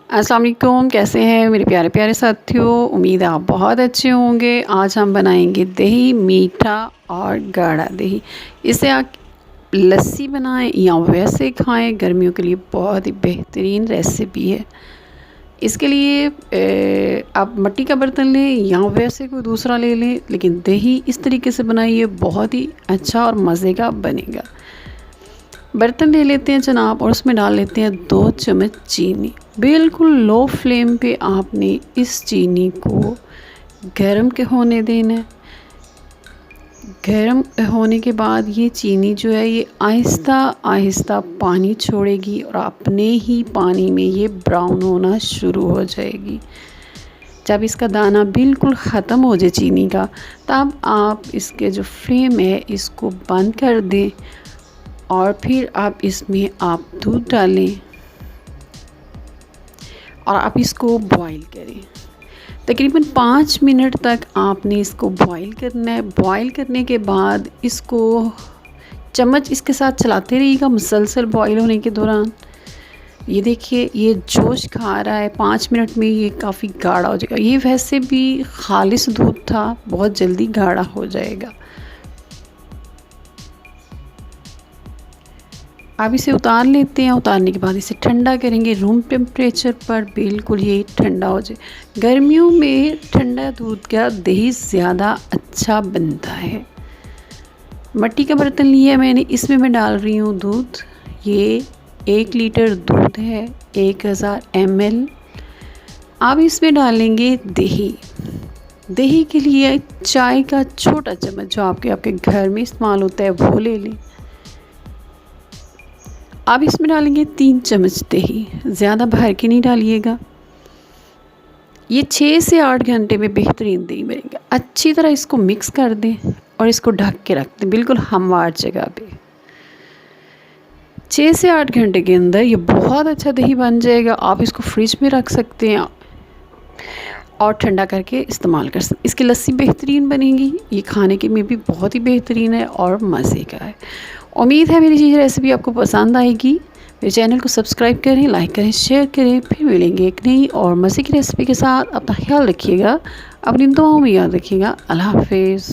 अस्सलाम वालेकुम, कैसे हैं मेरे प्यारे प्यारे साथियों। उम्मीद है आप बहुत अच्छे होंगे। आज हम बनाएंगे दही, मीठा और गाढ़ा दही। इसे आप लस्सी बनाएं या वैसे खाएं, गर्मियों के लिए बहुत ही बेहतरीन रेसिपी है। इसके लिए आप मिट्टी का बर्तन लें या वैसे कोई दूसरा ले लें, लेकिन दही इस तरीके से बनाइए, बहुत ही अच्छा और मज़े का बनेगा। बर्तन ले लेते हैं जनाब और उसमें डाल लेते हैं 2 चम्मच चीनी। बिल्कुल लो फ्लेम पे आपने इस चीनी को गर्म के होने देना है। गर्म होने के बाद ये चीनी जो है ये आहिस्ता आहिस्ता पानी छोड़ेगी और अपने ही पानी में ये ब्राउन होना शुरू हो जाएगी। जब इसका दाना बिल्कुल ख़त्म हो जाए चीनी का, तब आप इसके जो फ्लेम है इसको बंद कर दें और फिर आप इसमें दूध डालें और आप इसको बॉईल करें। तकरीबन 5 मिनट तक आपने इसको बॉईल करना है। बॉईल करने के बाद इसको चम्मच इसके साथ चलाते रहिएगा मुसलसल बॉईल होने के दौरान। ये देखिए ये जोश खा रहा है, 5 मिनट में ये काफ़ी गाढ़ा हो जाएगा। ये वैसे भी खालिस दूध था, बहुत जल्दी गाढ़ा हो जाएगा। अब इसे उतार लेते हैं। उतारने के बाद इसे ठंडा करेंगे रूम टेम्परेचर पर, बिल्कुल ये ठंडा हो जाए। गर्मियों में ठंडा दूध का दही ज़्यादा अच्छा बनता है। मिट्टी का बर्तन लिया मैंने, इसमें मैं डाल रही हूँ दूध। ये 1 लीटर दूध है, 1000 ml। अब इसमें डालेंगे दही। दही के लिए चाय का छोटा चम्मच जो आपके घर में इस्तेमाल होता है वो ले लें। अब इसमें डालेंगे 3 चम्मच दही, ज़्यादा भर के नहीं डालिएगा। ये 6 से 8 घंटे में बेहतरीन दही बनेगा। अच्छी तरह इसको मिक्स कर दें और इसको ढक के रख दें बिल्कुल हमवार जगह पे। 6 से 8 घंटे के अंदर ये बहुत अच्छा दही बन जाएगा। आप इसको फ्रिज में रख सकते हैं और ठंडा करके इस्तेमाल कर सकते। इसकी लस्सी बेहतरीन बनेगी। ये खाने के में भी बहुत ही बेहतरीन है और मज़े का है। उम्मीद है मेरी ये रेसिपी आपको पसंद आएगी। मेरे चैनल को सब्सक्राइब करें, लाइक करें, शेयर करें। फिर मिलेंगे एक नई और मज़े की रेसिपी के साथ। अपना ख्याल रखिएगा, अपनी दुआओं में याद रखिएगा। अल्लाह हाफिज़।